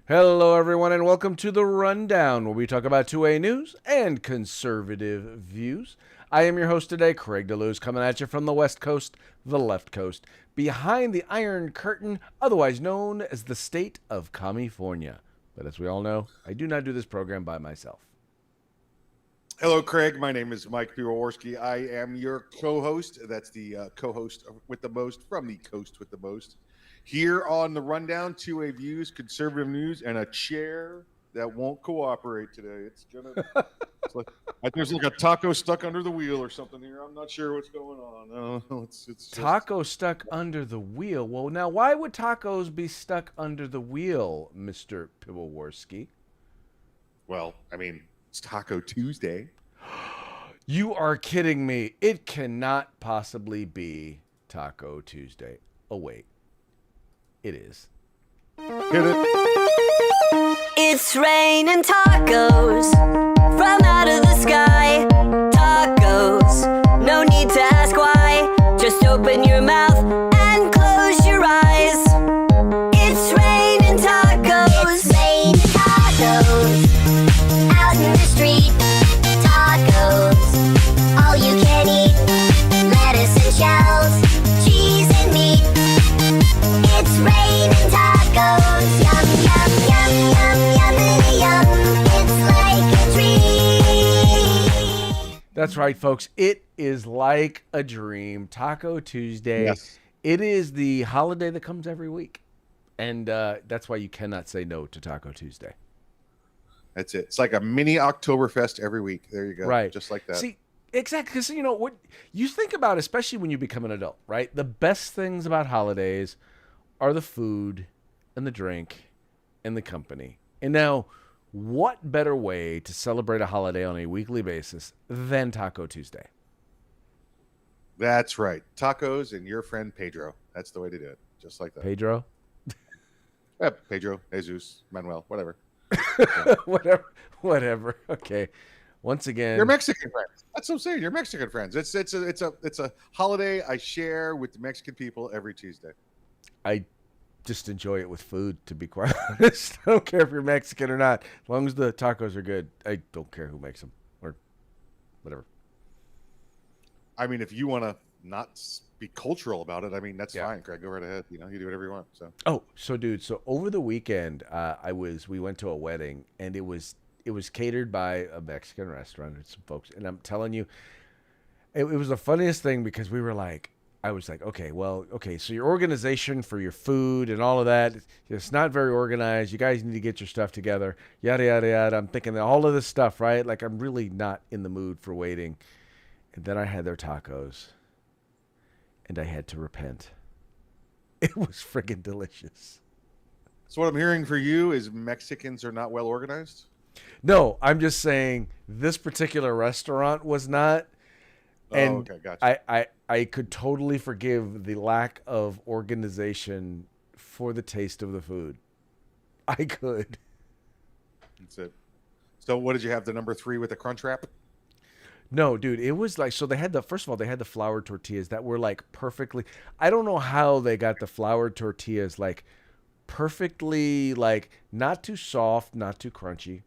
Hello, everyone, and welcome to the Rundown, where we talk about 2A news and conservative views. I am your host today, Craig DeLuz, coming at you from the West Coast, the left coast, behind the Iron Curtain, otherwise known as the state of California. But as we all know, I do not do this program by myself. Hello, Craig. My name is Mike Piwowarski. I am your co-host. That's the co-host with the most from the coast with the most. Here on the Rundown, 2A views, conservative news, and a chair that won't cooperate today. It's like there's like a taco stuck under the wheel or something here. I'm not sure what's going on. It's just, Taco stuck under the wheel. Well, now, why would tacos be stuck under the wheel, Mr. Piwowarski? Well, I mean, it's Taco Tuesday. You are kidding me. It cannot possibly be Taco Tuesday. Oh, wait. It is. Hit it. It's raining tacos from out of the sky. Tacos, no need to ask why. Just open your mouth and close your eyes. It's raining tacos. It's raining tacos out in the street. Tacos, all you can eat. Lettuce and shells, cheese and meat. It's raining tacos. Yum, yum, yum, yum, yum, yum. It's like a dream. That's right, folks. It is like a dream. Taco Tuesday. Yes. It is the holiday that comes every week. And that's why you cannot say no to Taco Tuesday. That's it. It's like a mini Oktoberfest every week. There you go. Right. Just like that. See, exactly. Because, you know, what you think about, especially when you become an adult, right? The best things about holidays are the food and the drink and the company. And now, what better way to celebrate a holiday on a weekly basis than Taco Tuesday? That's right. Tacos and your friend Pedro. That's the way to do it. Just like that. Pedro? Pedro, Jesus, Manuel, whatever. whatever. Okay. Once again, You're Mexican friends. That's what I'm saying. You're Mexican friends. It's a holiday I share with the Mexican people every Tuesday. I just enjoy it with food, to be quite honest. I don't care if you're Mexican or not. As long as the tacos are good, I don't care who makes them or whatever. I mean, if you want to not be cultural about it, I mean, that's Yeah. fine, Craig. Go right ahead. You do whatever you want. So Oh, so dude, so over the weekend, we went to a wedding, and it was catered by a Mexican restaurant and some folks, and I'm telling you, it was the funniest thing because I was like, okay, so your organization for your food and all of that, it's not very organized. You guys need to get your stuff together, yada, yada, yada. I'm thinking all of this stuff, right? Like, I'm really not in the mood for waiting. And then I had their tacos, and I had to repent. It was friggin' delicious. so what I'm hearing for you is Mexicans are not well organized. No, I'm just saying this particular restaurant was not. And okay, gotcha. I could totally forgive the lack of organization for the taste of the food. I could. That's it. So what did you have? The number 3 with the crunch wrap? No, dude, it was like, so first of all, they had the flour tortillas that were like perfectly, I don't know how they got the flour tortillas like perfectly, like not too soft, not too crunchy.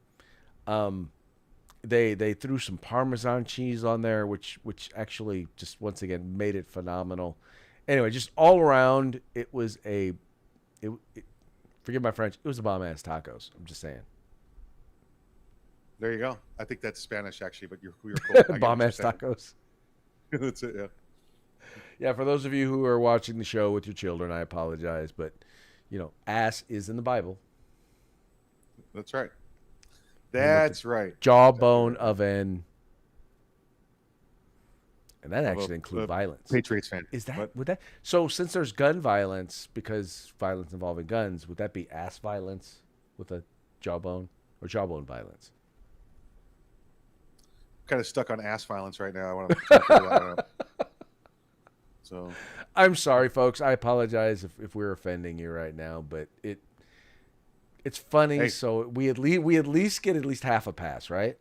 They threw some Parmesan cheese on there, which actually just once again made it phenomenal. Anyway, just all around, it was forgive my French, it was a bomb ass tacos. I'm just saying. There you go. I think that's Spanish actually, but you're cool. I get what Bomb you're ass saying. tacos. That's it. Yeah. Yeah, for those of you who are watching the show with your children, I apologize, but ass is in the Bible. That's right. That's right. Jawbone Exactly right. of an, and that actually Of includes a violence. Patriots fan. Is that What? would that? So since there's gun violence, because violence involving guns, would that be ass violence with a jawbone or jawbone violence? Kind of stuck on ass violence right now. I want to figure that out. So I'm sorry, folks. I apologize if we're offending you right now, but it's funny. Hey. So we at least get at least half a pass, right?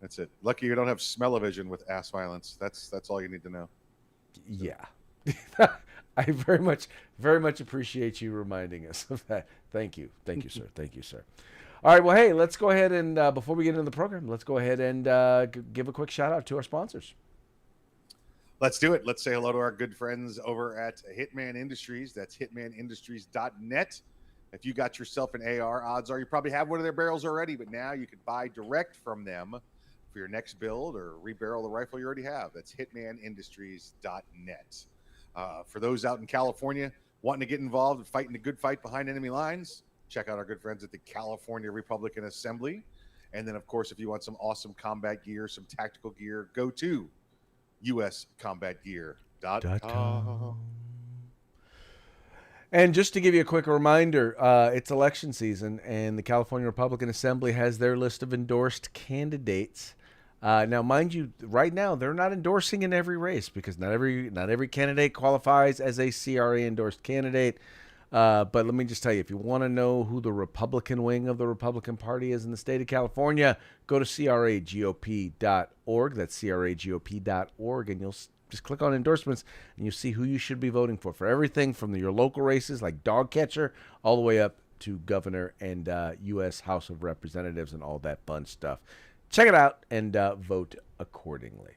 that's it. Lucky you don't have smell-o-vision with ass violence. That's all you need to know. Yeah. I very much appreciate you reminding us of that. Thank you, sir. Thank you, sir. All right, well, hey, let's go ahead and before we get into the program, let's go ahead and give a quick shout out to our sponsors. Let's do it. Let's say hello to our good friends over at Hitman Industries. That's hitmanindustries.net. If you got yourself an AR, odds are you probably have one of their barrels already, but now you can buy direct from them for your next build or rebarrel the rifle you already have. That's hitmanindustries.net. For those out in California wanting to get involved in fighting a good fight behind enemy lines, check out our good friends at the California Republican Assembly. And then, of course, if you want some awesome combat gear, some tactical gear, go to uscombatgear.com. And just to give you a quick reminder, it's election season, and the California Republican Assembly has their list of endorsed candidates. Now, mind you, right now they're not endorsing in every race because not every candidate qualifies as a CRA endorsed candidate. But let me just tell you, if you want to know who the Republican wing of the Republican Party is in the state of California, go to cragop.org. That's cragop.org, and you'll just click on endorsements, and you'll see who you should be voting for everything from your local races like dog catcher all the way up to governor and U.S. House of Representatives and all that fun stuff. Check it out and vote accordingly.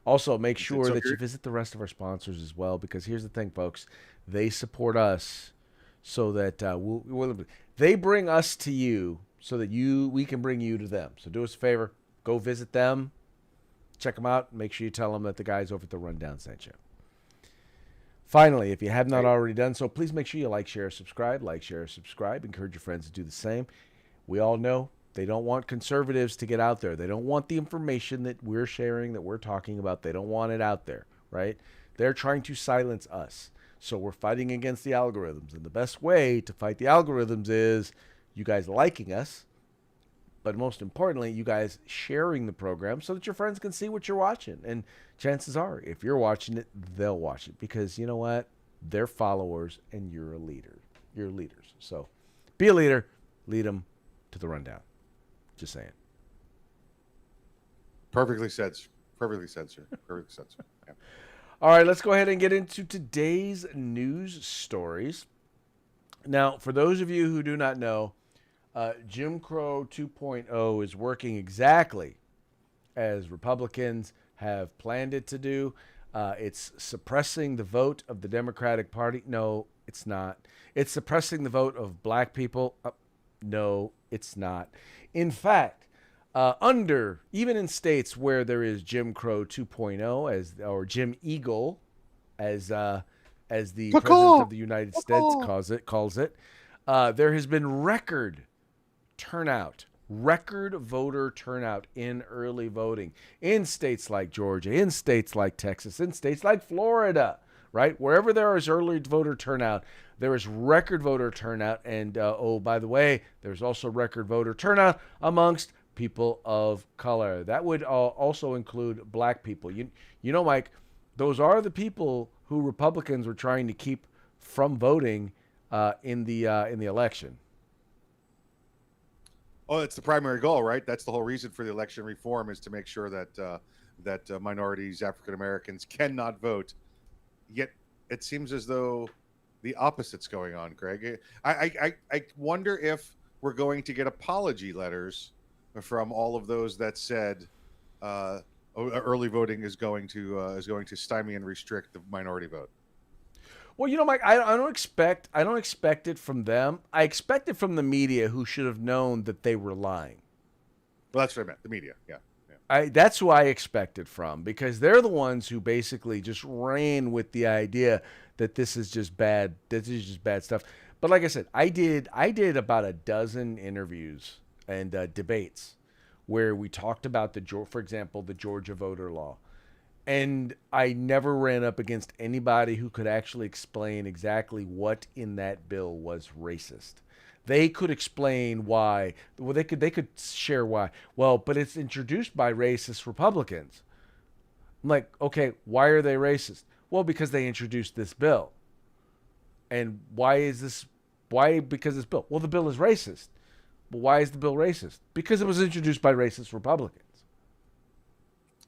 Also, make sure that you visit the rest of our sponsors as well, because here's the thing, folks. They support us so that they bring us to you so that we can bring you to them. So do us a favor. Go visit them. Check them out. Make sure you tell them that the guys over at the Rundown sent you. Finally, if you have not already done so, please make sure you like, share, subscribe. Like, share, subscribe. Encourage your friends to do the same. We all know they don't want conservatives to get out there. They don't want the information that we're sharing, that we're talking about. They don't want it out there, right? They're trying to silence us. So we're fighting against the algorithms. And the best way to fight the algorithms is you guys liking us, but most importantly, you guys sharing the program so that your friends can see what you're watching. And chances are, if you're watching it, they'll watch it because you know what? They're followers and you're a leader. You're leaders. So be a leader. Lead them to the Rundown. Just saying. Perfectly said, sir. Perfectly said, sir. Yeah. All right, let's go ahead and get into today's news stories. Now, for those of you who do not know, Jim Crow 2.0 is working exactly as Republicans have planned it to do. It's suppressing the vote of the Democratic Party. No, it's not. It's suppressing the vote of black people. No, it's not. In fact, even in states where there is Jim Crow 2.0 or Jim Eagle, as the president of the United States calls it, there has been record voter turnout in early voting in states like Georgia, in states like Texas, in states like Florida, right? Wherever there is early voter turnout, there is record voter turnout. And, oh, by the way, there's also record voter turnout amongst people of color. That would also include black people. You know, Mike, those are the people who Republicans were trying to keep from voting in the election. Oh, it's the primary goal, right? That's the whole reason for the election reform, is to make sure that minorities, African Americans, cannot vote. Yet it seems as though the opposite's going on, Greg. I wonder if we're going to get apology letters from all of those that said early voting is going to stymie and restrict the minority vote. Well, you know, Mike, I don't expect it from them. I expect it from the media, who should have known that they were lying. Well, that's what I meant. The media, yeah. That's who I expect it from, because they're the ones who basically just ran with the idea that this is just bad. This is just bad stuff. But like I said, I did about a dozen interviews and debates where we talked about for example, the Georgia voter law. And I never ran up against anybody who could actually explain exactly what in that bill was racist. They could explain why. Well, they could share why. Well, but it's introduced by racist Republicans. I'm like, okay, why are they racist? Well, because they introduced this bill. And why is this? Why? Because this bill. Well, the bill is racist. But why is the bill racist? Because it was introduced by racist Republicans.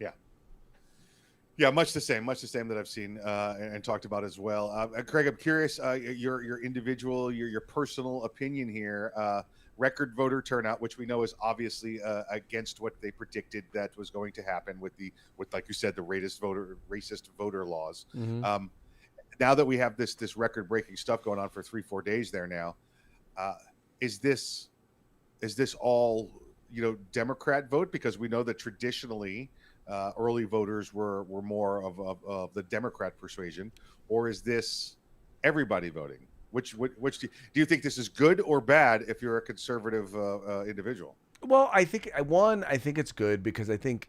Yeah. Yeah, much the same that I've seen and talked about as well. Craig, I'm curious your individual, your personal opinion here. Record voter turnout, which we know is obviously against what they predicted that was going to happen with like you said the racist voter laws. Mm-hmm. Now that we have this record breaking stuff going on for 3-4 days there now, uh, is this all Democrat vote? Because we know that traditionally early voters were more of the Democrat persuasion, or is this everybody voting? Which do you think this is good or bad if you're a conservative individual? Well, I think it's good because I think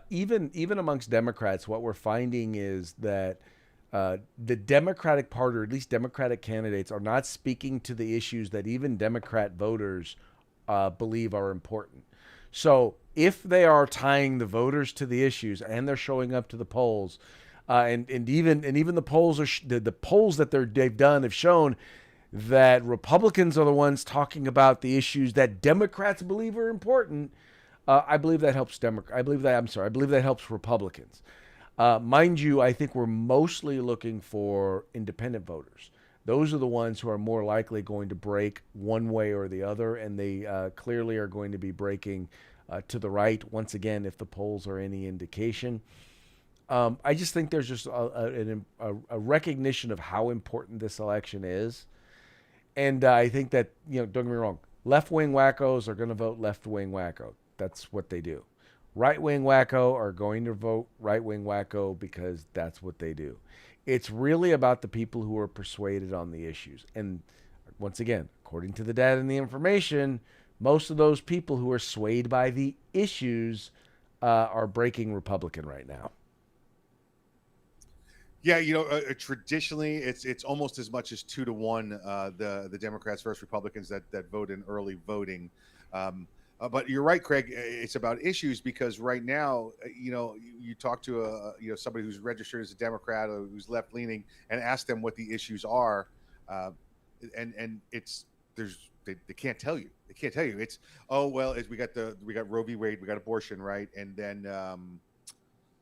even amongst Democrats, what we're finding is that the Democratic Party, or at least Democratic candidates, are not speaking to the issues that even Democrat voters believe are important. So if they are tying the voters to the issues and they're showing up to the polls, and even the polls the polls that they've done have shown that Republicans are the ones talking about the issues that Democrats believe are important. I believe that helps I believe that helps Republicans. Mind you, I think we're mostly looking for independent voters. Those are the ones who are more likely going to break one way or the other, and they clearly are going to be breaking to the right, once again, if the polls are any indication. I just think there's just a recognition of how important this election is. And I think that, don't get me wrong, left-wing wackos are going to vote left-wing wacko. That's what they do. Right-wing wacko are going to vote right-wing wacko because that's what they do. It's really about the people who are persuaded on the issues. And once again, according to the data and the information, most of those people who are swayed by the issues are breaking Republican right now. Yeah, traditionally it's almost as much as 2-1 the Democrats versus Republicans that vote in early voting. But you're right, Craig. It's about issues because right now, you talk to somebody who's registered as a Democrat or who's left leaning and ask them what the issues are, and they can't tell you. They can't tell you. It's we got Roe v. Wade, we got abortion, right, and then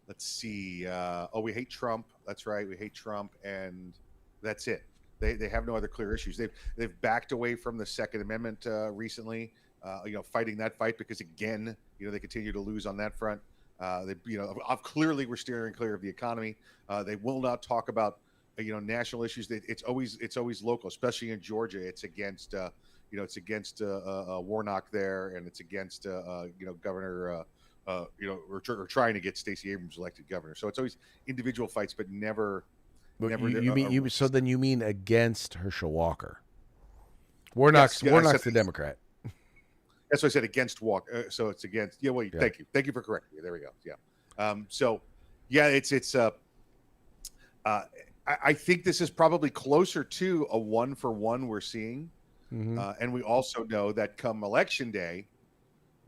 let's see. We hate Trump. That's right, we hate Trump, and that's it. They have no other clear issues. They've backed away from the Second Amendment recently. Fighting that fight because again, they continue to lose on that front. Clearly we're steering clear of the economy. They will not talk about, national issues. It's always local, especially in Georgia. It's against, Warnock there, and it's against, Governor, or trying to get Stacey Abrams elected governor. So it's always individual fights, but never. So then you mean against Herschel Walker? Warnock's the Democrat. That's what I said, against Walker. So it's against. Yeah. Well, thank you. Thank you for correcting me. There we go. Yeah. It's. I think this is probably closer to a 1-for-1 we're seeing, and we also know that come election day,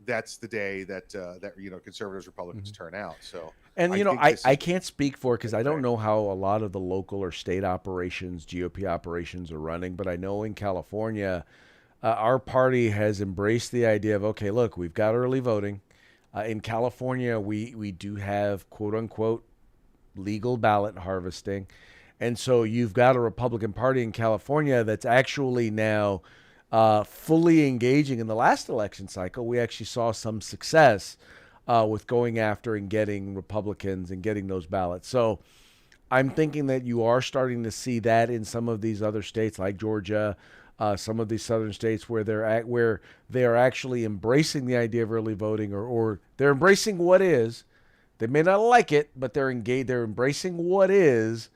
that's the day that conservatives, Republicans turn out. So. And I can't speak for it because I don't know how a lot of the local or state operations, GOP operations, are running. But I know in California. Our party has embraced the idea of, okay, look, we've got early voting. In California, we do have, quote unquote, legal ballot harvesting. And so you've got a Republican Party in California that's actually now fully engaging. In the last election cycle, we actually saw some success with going after and getting Republicans and getting those ballots. So I'm thinking that you are starting to see that in some of these other states like Georgia, some of these southern states where they are actually embracing the idea of early voting, or they're embracing what is. They may not like it, but they're engaged. They're embracing what is,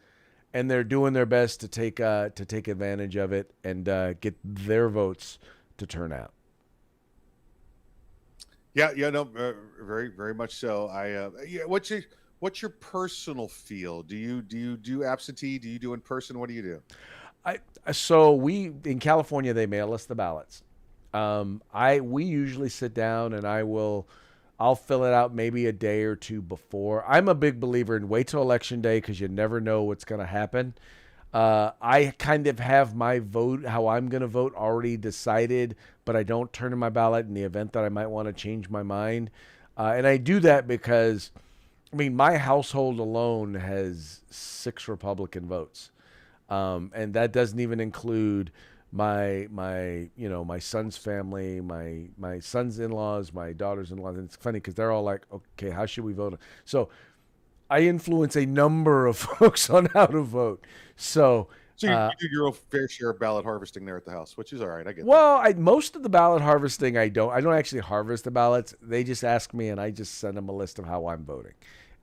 and they're doing their best to take advantage of it and get their votes to turn out. Very, very much so. What's your personal feel? Do you do absentee? Do you do in person? What do you do? So we in California, they mail us the ballots. We usually sit down and I'll fill it out maybe a day or two before. I'm a big believer in wait till election day because you never know what's going to happen. I kind of have my vote, how I'm going to vote, already decided, but I don't turn in my ballot in the event that I might want to change my mind. And I do that because I mean, my household alone has 6 Republican votes, and that doesn't even include my son's family, my son's in-laws, my daughter's in-laws. And it's funny because they're all like, okay, how should we vote? So I influence a number of folks on how to vote. So. So you do your fair share of ballot harvesting there at the house, which is all right. I get Well, most of the ballot harvesting I don't actually harvest the ballots. They just ask me, and I just send them a list of how I'm voting,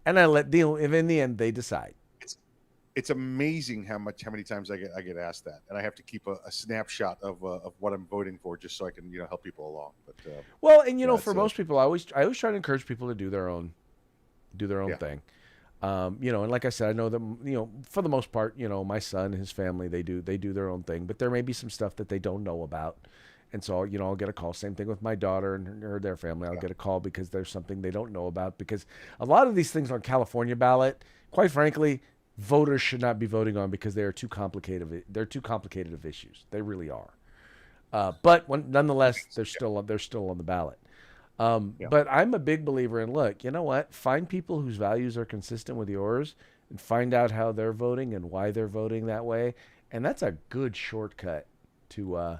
and I let deal. If in the end they decide. It's amazing how many times I get asked that, and I have to keep a snapshot of what I'm voting for just so I can help people along. But well, and for most people, I always try to encourage people to do their own thing. And like I said, I know that for the most part, my son, his family, they do their own thing, but there may be some stuff that they don't know about, and so I'll get a call. Same thing with my daughter and their family. I'll get a call because there's something they don't know about, because a lot of these things on California ballot, quite frankly, voters should not be voting on because they are too complicated. They're too complicated of issues. They really are. But nonetheless, they're still on the ballot. But I'm a big believer in, look, you know what? Find people whose values are consistent with yours and find out how they're voting and why they're voting that way. And that's a good shortcut to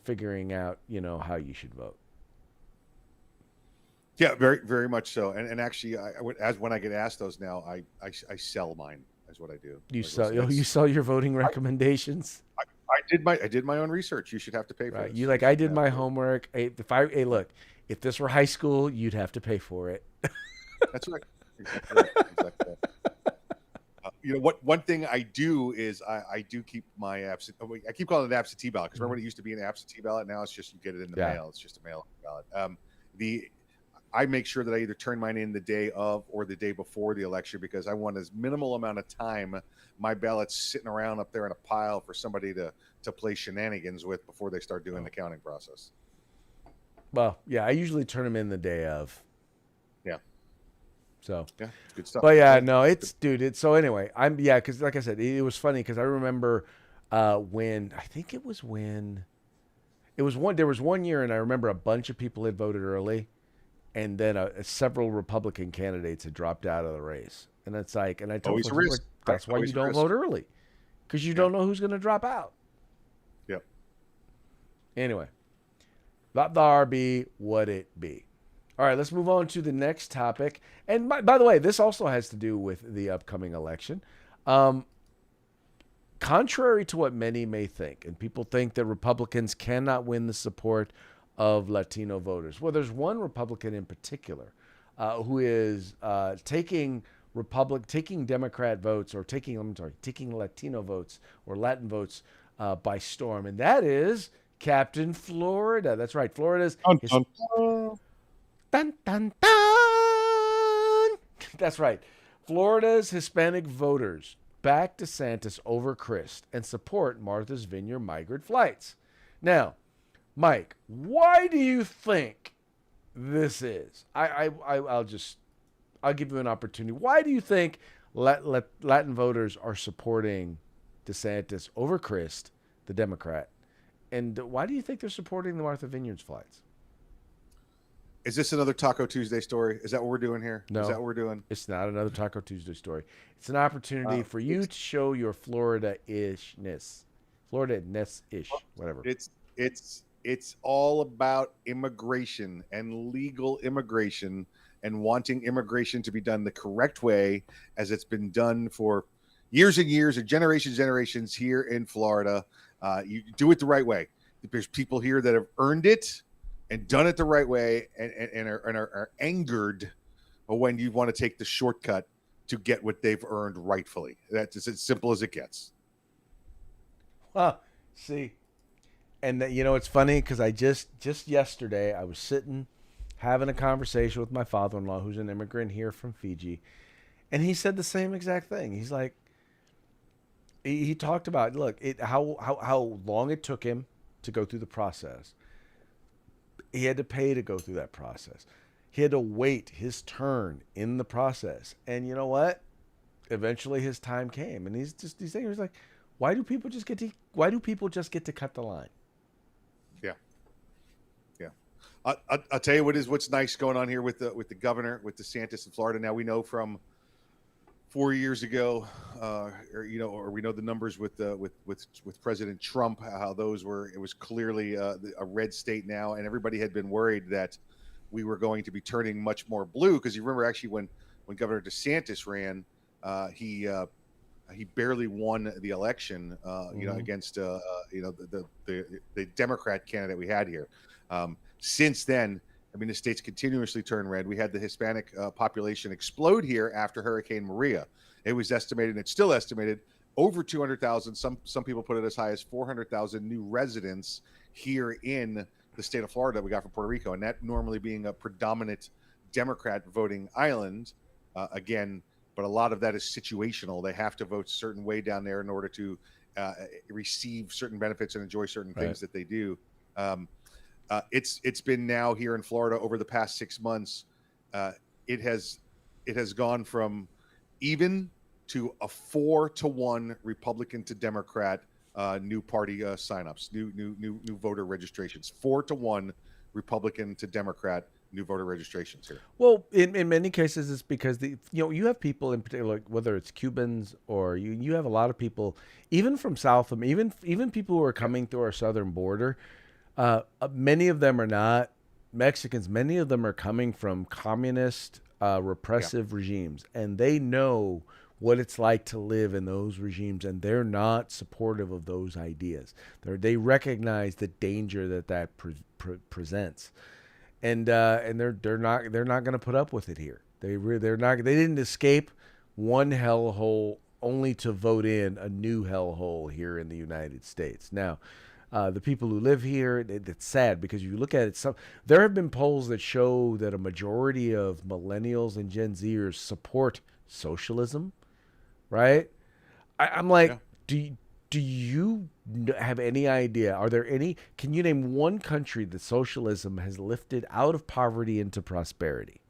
figuring out, how you should vote. Yeah, very, very much so. And actually, when I get asked those now, I sell mine. Is what I do. You sell your voting recommendations. I did my own research. You should have to pay for it. I did my homework. Look, if this were high school, you'd have to pay for it. That's right. Exactly. Exactly. One thing I do is I do keep my absentee. I keep calling it absentee ballot because remember when it used to be an absentee ballot. Now it's just you get it in the mail. It's just a mail ballot. I make sure that I either turn mine in the day of or the day before the election because I want as minimal amount of time my ballot's sitting around up there in a pile for somebody to play shenanigans with before they start doing the counting process. Well, yeah, I usually turn them in the day of. Yeah. So yeah, it's good stuff. But yeah, no, it's so anyway, because like I said, it was funny because I remember when there was one year, and I remember a bunch of people had voted early. And then several Republican candidates had dropped out of the race. And it's like, and I told them, that's why you don't vote early. Because you don't know who's going to drop out. Yep. Anyway, let the R be what it be. All right, let's move on to the next topic. And by the way, this also has to do with the upcoming election. Contrary to what many may think, and people think that Republicans cannot win the support of Latino voters. Well, there's one Republican in particular who is taking Democrat votes or taking Latino votes or Latin votes by storm, and that is Captain Florida. That's right, Florida's. Dun, dun, dun. That's right, Florida's Hispanic voters back DeSantis over Crist and support Martha's Vineyard migrant flights. Now, Mike, why do you think this is? I'll give you an opportunity. Why do you think Latin voters are supporting DeSantis over Crist, the Democrat? And why do you think they're supporting the Martha Vineyards flights? Is this another Taco Tuesday story? Is that what we're doing here? No. Is that what we're doing? It's not another Taco Tuesday story. It's an opportunity for you to show your Florida-ishness. Florida-ness-ish, whatever. It's all about immigration and legal immigration and wanting immigration to be done the correct way as it's been done for years and years and generations here in Florida. You do it the right way. There's people here that have earned it and done it the right way and are angered when you want to take the shortcut to get what they've earned rightfully. That's as simple as it gets. Well, see. And it's funny because I just yesterday I was sitting having a conversation with my father-in-law who's an immigrant here from Fiji, and he said the same exact thing. He's like, he talked about how long it took him to go through the process. He had to pay to go through that process. He had to wait his turn in the process, and you know what? Eventually, his time came, and he's saying, he was like, why do people just get to cut the line? I'll tell you what's nice going on here with the governor, with DeSantis in Florida. Now we know from 4 years ago, or we know the numbers with President Trump, how those were. It was clearly a red state now, and everybody had been worried that we were going to be turning much more blue. Because you remember, actually, when Governor DeSantis ran, he barely won the election, against the Democrat candidate we had here. Since then, I mean, the state's continuously turned red. We had the Hispanic population explode here after Hurricane Maria. It was estimated, and it's still estimated, over 200,000. Some people put it as high as 400,000 new residents here in the state of Florida that we got from Puerto Rico, and that normally being a predominant Democrat voting island. Again, but a lot of that is situational. They have to vote a certain way down there in order to receive certain benefits and enjoy certain things that they do. It's been now here in Florida over the past 6 months. It has gone from even to a 4-to-1 Republican to Democrat new party signups, new voter registrations. 4-to-1 Republican to Democrat new voter registrations here. Well, in many cases, it's because you have people in particular, like whether it's Cubans or you have a lot of people, even from South, even people who are coming through our southern border. Many of them are not Mexicans. Many of them are coming from communist, repressive regimes, and they know what it's like to live in those regimes, and they're not supportive of those ideas. They recognize the danger that presents, and they're not going to put up with it here. They didn't escape one hellhole only to vote in a new hellhole here in the United States. Now, the people who live here, it's sad because you look at it. There have been polls that show that a majority of millennials and Gen Zers support socialism, right? I'm like, do you have any idea? Are there any? Can you name one country that socialism has lifted out of poverty into prosperity?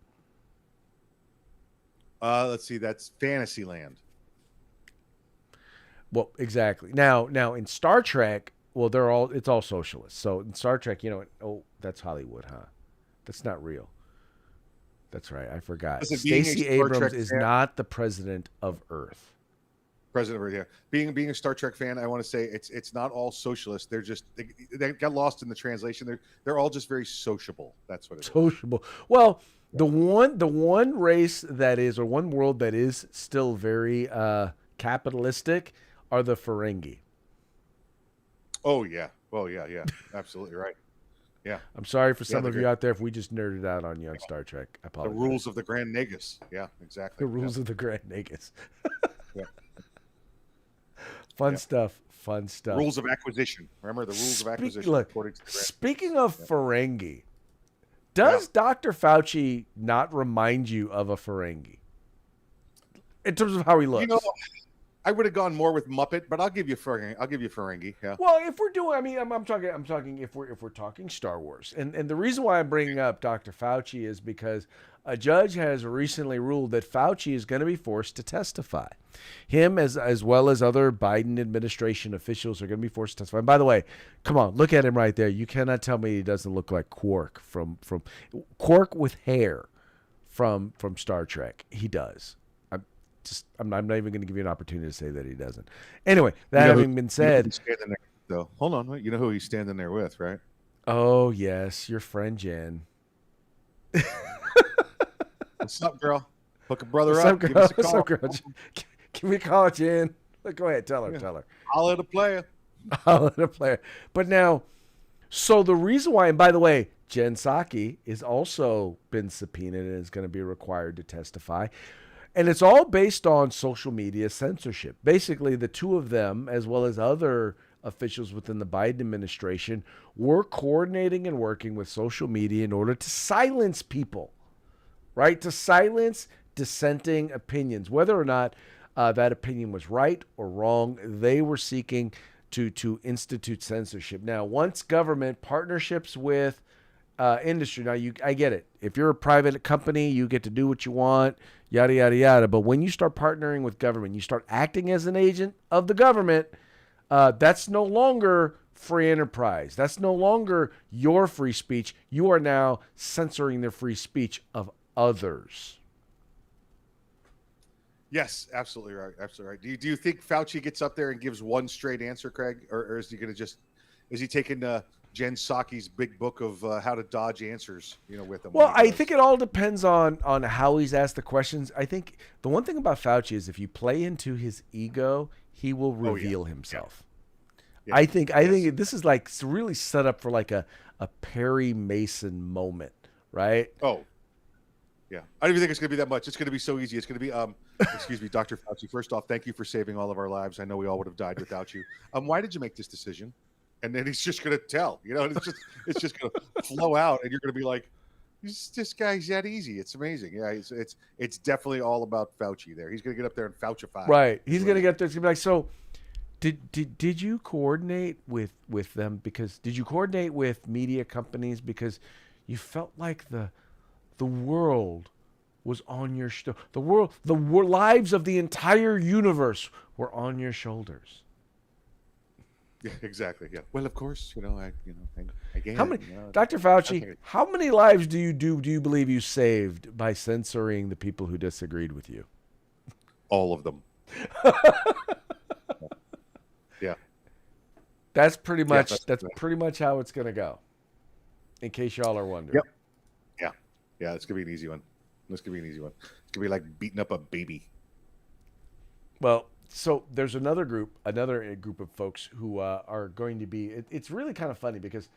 Let's see. That's Fantasyland. Well, exactly. Now in Star Trek. Well, it's all socialist. So in Star Trek, that's Hollywood, huh? That's not real. That's right. I forgot. Stacey Abrams is not the president of Earth. President of Earth, yeah. Being a Star Trek fan, I want to say it's not all socialist. They're just they got lost in the translation. They're all just very sociable. That's what it is. Sociable. Well, the one race that is, or one world that is still very capitalistic are the Ferengi. Oh yeah. Well, yeah. Absolutely right. Yeah. I'm sorry for some of you out there if we just nerded out on you on Star Trek. I apologize. The rules of the Grand Nagus. Yeah, exactly. The rules of the Grand Nagus. Yeah. Fun stuff. Rules of acquisition. Remember the rules of acquisition. Look, speaking of Ferengi, does Dr. Fauci not remind you of a Ferengi in terms of how he looks? I would have gone more with Muppet, but I'll give you Ferengi. Yeah. Well, if we're doing, I'm talking if we're talking Star Wars, and the reason why I'm bringing up Dr. Fauci is because a judge has recently ruled that Fauci is going to be forced to testify. Him as well as other Biden administration officials are going to be forced to testify. And by the way, come on, look at him right there. You cannot tell me he doesn't look like Quark from Quark with hair from Star Trek. He does. I'm not even going to give you an opportunity to say that he doesn't. Anyway, that having been said, hold on. You know who he's standing there with, right? Oh yes, your friend Jen. What's up, girl? Hook a brother What's up. Girl? What's up, girl? Can we call it Jen? Go ahead, tell her. I'll let a player. But now, so the reason why, and by the way, Jen Psaki is also been subpoenaed and is going to be required to testify. And it's all based on social media censorship. Basically, the two of them, as well as other officials within the Biden administration, were coordinating and working with social media in order to silence people, right? To silence dissenting opinions. Whether or not that opinion was right or wrong, they were seeking to institute censorship. Now, once government partnerships with industry, now I get it. If you're a private company, you get to do what you want, yada, yada, yada. But when you start partnering with government, you start acting as an agent of the government, that's no longer free enterprise. That's no longer your free speech. You are now censoring the free speech of others. Yes, absolutely right. Absolutely right. Do you think Fauci gets up there and gives one straight answer, Craig, or is he going to just is he taking Jen Psaki's big book of how to dodge answers, with him when Well, he I think goes? it all depends on how he's asked the questions. I think the one thing about Fauci is if you play into his ego, he will Oh yeah, reveal yeah, himself. yeah. I think Yes. this is like really set up for like a Perry Mason moment, right? Oh yeah. I don't even think it's going to be that much. It's going to be so easy. It's going to be excuse me, Dr. Fauci. First off, thank you for saving all of our lives. I know we all would have died without you. Why did you make this decision? And then he's just going to tell. And it's just going to flow out, and you're going to be like, this guy's that easy. It's amazing. Yeah, it's definitely all about Fauci there. He's going to get up there and Faucify. Right. Is He's what gonna he's get there. It's gonna be like, so did you coordinate with them because did you coordinate with media companies because you felt like the world was on your lives of the entire universe were on your shoulders. yeah, exactly. Yeah. Well, of course, How again, many, Dr. Fauci? okay, How many lives do you believe you saved by censoring the people who disagreed with you? all of them. Yeah. That's pretty Yeah. much that's pretty much how it's gonna go. In case y'all are wondering. Yep. Yeah. Yeah. It's gonna be an easy one. This could be an easy one. It's gonna be like beating up a baby. Well, so there's another group of folks who are going to be. It's really kind of funny because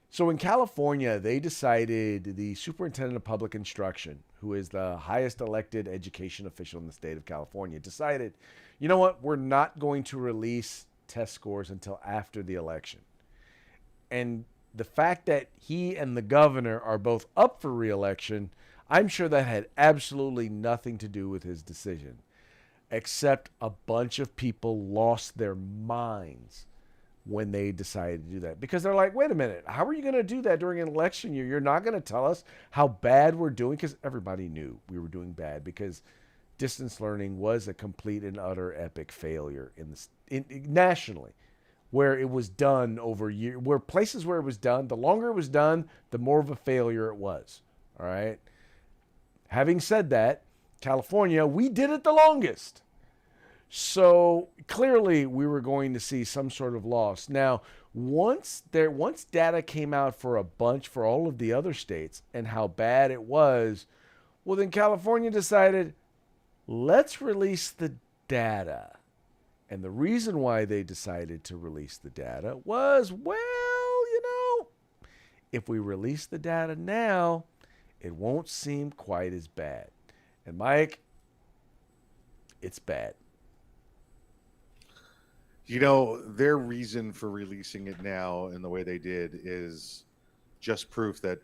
so in California they decided the superintendent of public instruction, who is the highest elected education official in the state of California, decided, you know what, we're not going to release test scores until after the election. And the fact that he and the governor are both up for reelection, I'm sure that had absolutely nothing to do with his decision, except a bunch of people lost their minds when they decided to do that because they're like, wait a minute, how are you going to do that during an election year? You're not going to tell us how bad we're doing, because everybody knew we were doing bad because distance learning was a complete and utter epic failure nationally, where it was done over year, where places where it was done, the longer it was done, the more of a failure it was. All right. Having said that, California, we did it the longest. So clearly we were going to see some sort of loss. Now, once data came out for all of the other states and how bad it was, well then California decided, let's release the data. And the reason why they decided to release the data was, well, if we release the data now, it won't seem quite as bad. And Mike, it's bad. Their reason for releasing it now in the way they did is just proof that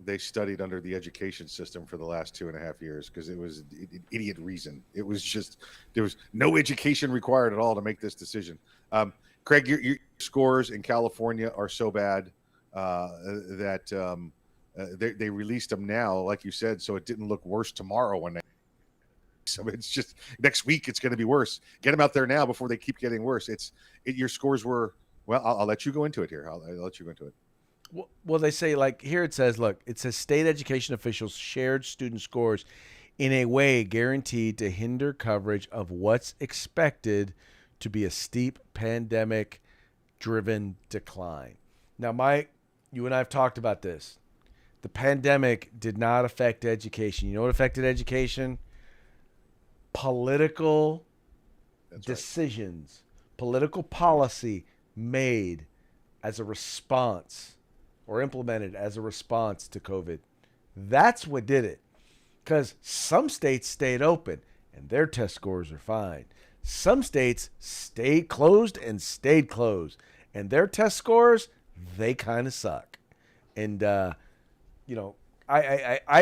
they studied under the education system for the last 2.5 years, because it was an idiot reason. It was just, there was no education required at all to make this decision. Craig, your scores in California are so bad that they released them now, like you said, so it didn't look worse tomorrow when they. So it's just next week it's going to be worse. Get them out there now before they keep getting worse. Your scores were, well. I'll let you go into it here. I'll let you go into it. Well, they say, like, here it says, look, it says state education officials shared student scores in a way guaranteed to hinder coverage of what's expected to be a steep pandemic-driven decline. Now, Mike, you and I have talked about this. The pandemic did not affect education. You know what affected education? Political decisions, political policy made as a response or implemented as a response to COVID. That's what did it. Because some states stayed open and their test scores are fine. Some states stayed closed and stayed closed, and their test scores, they kind of suck. And, I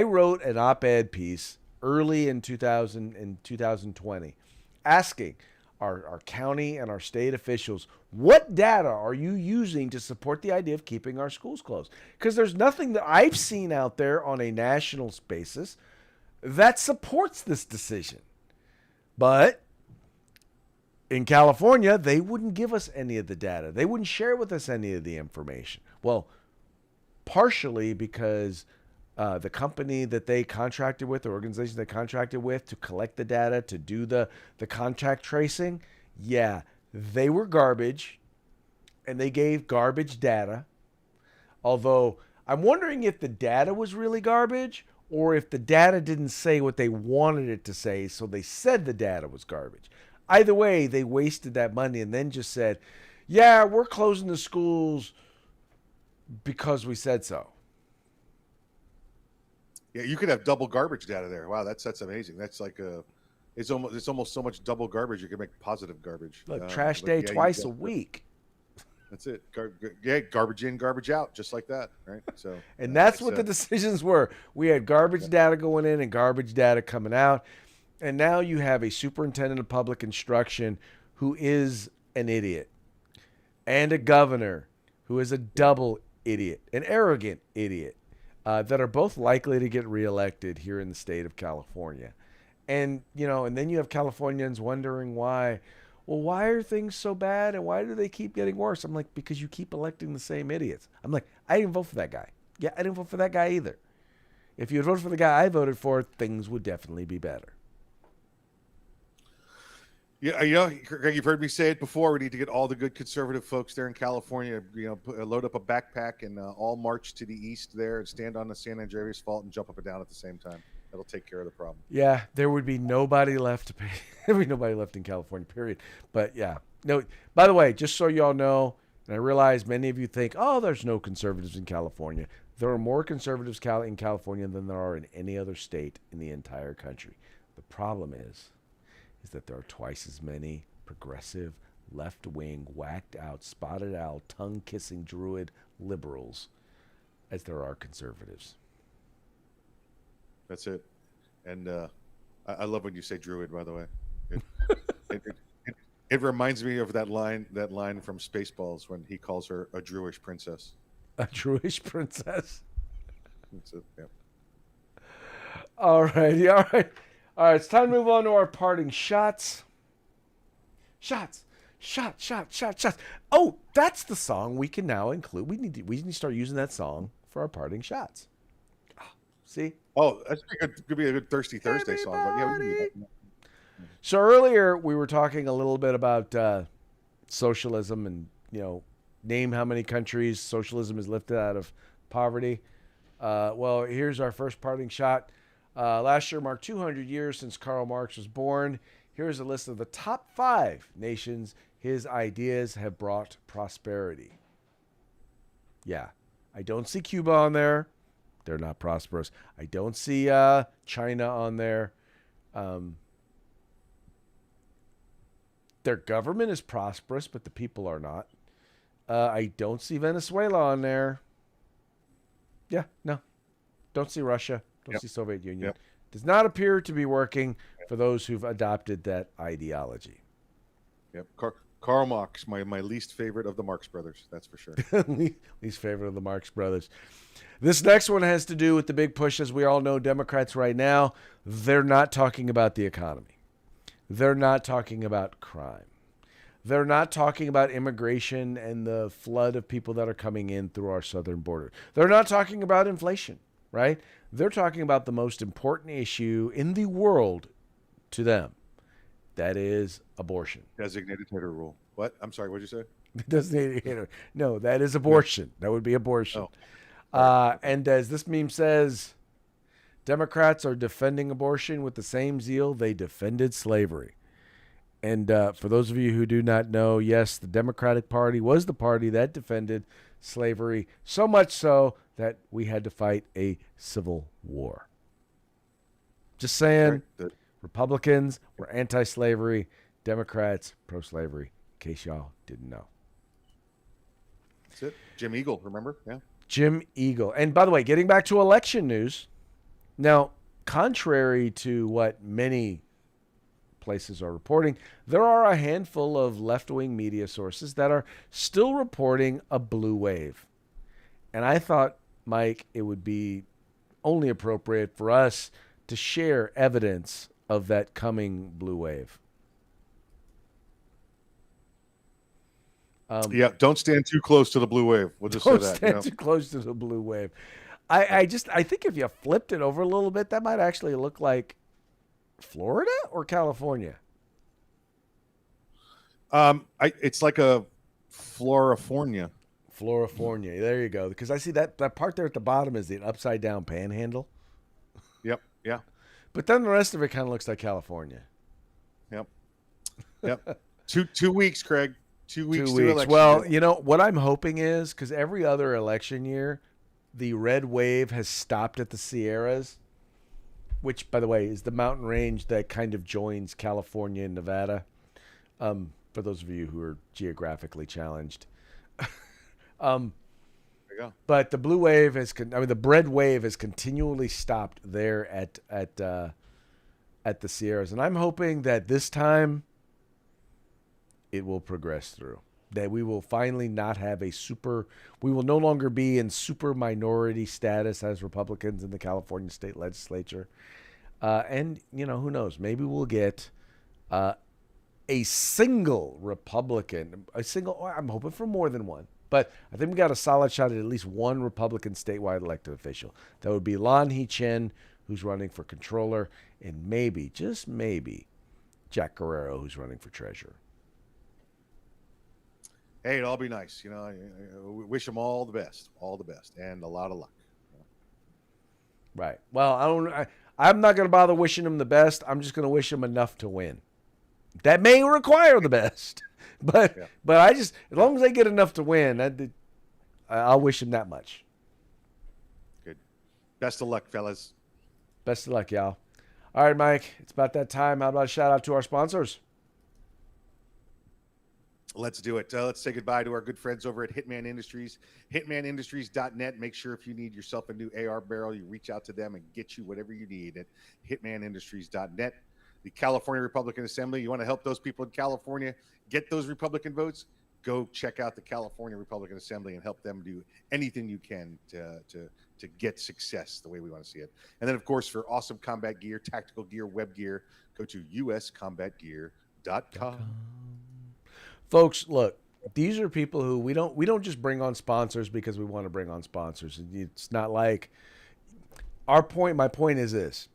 wrote an op-ed piece early in 2020 asking our county and our state officials, what data are you using to support the idea of keeping our schools closed? Because there's nothing that I've seen out there on a national basis that supports this decision. But in California, they wouldn't give us any of the data. They wouldn't share with us any of the information. Well, partially because the company that they contracted with, the organization they contracted with to collect the data, to do the contact tracing, yeah, they were garbage, and they gave garbage data. Although I'm wondering if the data was really garbage or if the data didn't say what they wanted it to say, so they said the data was garbage. Either way, they wasted that money and then just said, yeah, we're closing the schools because we said so. Yeah, you could have double garbage data there. Wow, that's amazing. That's like it's almost so much double garbage you can make positive garbage. Look, trash But day yeah, twice a week. That's it. Yeah, garbage in, garbage out, just like that, right? So, And that's what the decisions were. We had garbage data going in and garbage data coming out. And now you have a superintendent of public instruction who is an idiot, and a governor who is a double idiot, an arrogant idiot, that are both likely to get reelected here in the state of California. And, and then you have Californians wondering why. Well, why are things so bad and why do they keep getting worse? I'm like, because you keep electing the same idiots. I'm like, I didn't vote for that guy. Yeah, I didn't vote for that guy either. If you had voted for the guy I voted for, things would definitely be better. Yeah, Greg, you've heard me say it before. We need to get all the good conservative folks there in California, load up a backpack and all march to the east there and stand on the San Andreas Fault and jump up and down at the same time. That'll take care of the problem. Yeah, there would be nobody left to pay. There would be nobody left in California, period. But yeah. No, by the way, just so y'all know, and I realize many of you think, oh, there's no conservatives in California. There are more conservatives in California than there are in any other state in the entire country. The problem is that there are twice as many progressive, left-wing, whacked-out, spotted owl, tongue-kissing druid liberals as there are conservatives. That's it. And I love when you say druid, by the way. It reminds me of that line from Spaceballs when he calls her a Druish princess. A Druish princess? That's it, yeah. All right. All right, it's time to move on to our parting shots. Shots. Oh, that's the song we can now include. We need to start using that song for our parting shots. See? Oh, that's could be a good Thirsty Thursday song, but yeah, we can do that. So earlier we were talking a little bit about socialism and, name how many countries socialism has lifted out of poverty. Well, here's our first parting shot. Last year marked 200 years since Karl Marx was born. Here's a list of the top 5 nations his ideas have brought prosperity. Yeah, I don't see Cuba on there. They're not prosperous. I don't see China on there. Their government is prosperous, but the people are not. I don't see Venezuela on there. Yeah, no. Don't see Russia. Don't see Soviet Union. Yep. Does not appear to be working for those who've adopted that ideology. Yep. Karl Marx, my least favorite of the Marx brothers. That's for sure. Least favorite of the Marx brothers. This next one has to do with the big push. As we all know, Democrats right now, they're not talking about the economy. They're not talking about crime. They're not talking about immigration and the flood of people that are coming in through our southern border. They're not talking about inflation, right? They're talking about the most important issue in the world to them. That is abortion. Designated hitter rule. What? I'm sorry, what did you say? Designated hitter. No, that is abortion. That would be abortion. And as this meme says, Democrats are defending abortion with the same zeal they defended slavery. And for those of you who do not know, yes, the Democratic Party was the party that defended slavery, so much so that we had to fight a civil war. Just saying, Republicans were anti-slavery, Democrats pro-slavery, in case y'all didn't know. That's it. Jim Eagle, remember? Yeah. Jim Eagle. And by the way, getting back to election news, now, contrary to what many places are reporting, there are a handful of left-wing media sources that are still reporting a blue wave. And I thought, Mike, it would be only appropriate for us to share evidence of that coming blue wave. Don't stand too close to the blue wave. We'll just say that. Don't stand too close to the blue wave. I think if you flipped it over a little bit, that might actually look like Florida or California. It's like a Florifornia. Florifornia. There you go. Because I see that part there at the bottom is the upside down panhandle. Yep. Yeah. But then the rest of it kind of looks like California. Yep. Yep. 2 weeks, Craig. 2 weeks. 2 to weeks. election Well, day. you know what I'm hoping is because every other election year, the red wave has stopped at the Sierras, which, by the way, is the mountain range that kind of joins California and Nevada. For those of you who are geographically challenged. There you go. But the blue wave the red wave has continually stopped there at the Sierras, and I'm hoping that this time it will progress through. That we will finally not have we will no longer be in super minority status as Republicans in the California state legislature. And, who knows? Maybe we'll get a single Republican, I'm hoping for more than one. But I think we got a solid shot at least one Republican statewide elected official. That would be Lan He-chen, who's running for controller, and maybe, just maybe, Jack Guerrero, who's running for treasurer. Hey, it'll all be nice. We wish them all the best, and a lot of luck. Right. Well, I'm not going to bother wishing them the best. I'm just going to wish them enough to win. That may require the best, but I just, as long as they get enough to win, I'll wish them that much. Good. Best of luck, fellas. Best of luck, y'all. All right, Mike, it's about that time. How about a shout out to our sponsors? Let's do it. Let's say goodbye to our good friends over at Hitman Industries, hitmanindustries.net. Make sure if you need yourself a new AR barrel, you reach out to them and get you whatever you need at hitmanindustries.net. The California Republican Assembly, you want to help those people in California get those Republican votes? Go check out the California Republican Assembly and help them do anything you can to get success the way we want to see it. And then, of course, for awesome combat gear, tactical gear, web gear, go to uscombatgear.com. Folks, look, these are people who we don't just bring on sponsors because we want to bring on sponsors. It's not like my point is this.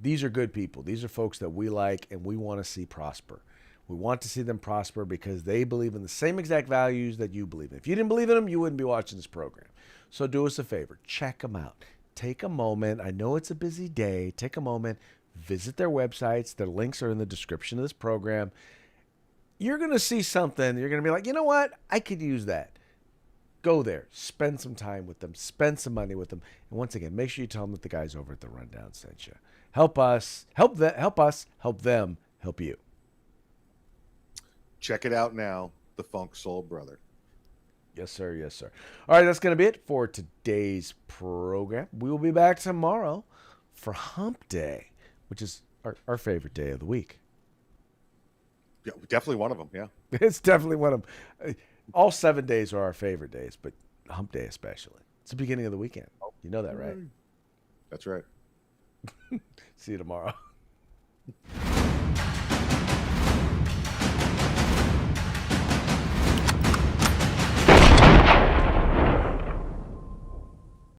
These are good people. These are folks that we like and we want to see prosper. We want to see them prosper because they believe in the same exact values that you believe in. If you didn't believe in them, you wouldn't be watching this program. So do us a favor. Check them out. Take a moment. I know it's a busy day. Take a moment. Visit their websites. Their links are in the description of this program. You're going to see something. You're going to be like, you know what? I could use that. Go there. Spend some time with them. Spend some money with them. And once again, make sure you tell them that the guys over at The Rundown sent you. Help us, help them, help you. Check it out now, The Funk Soul Brother. Yes, sir. Yes, sir. All right, that's going to be it for today's program. We will be back tomorrow for Hump Day, which is our favorite day of the week. Yeah, definitely one of them, yeah. It's definitely one of them. All 7 days are our favorite days, but Hump Day especially. It's the beginning of the weekend. You know that, right? That's right. See you tomorrow.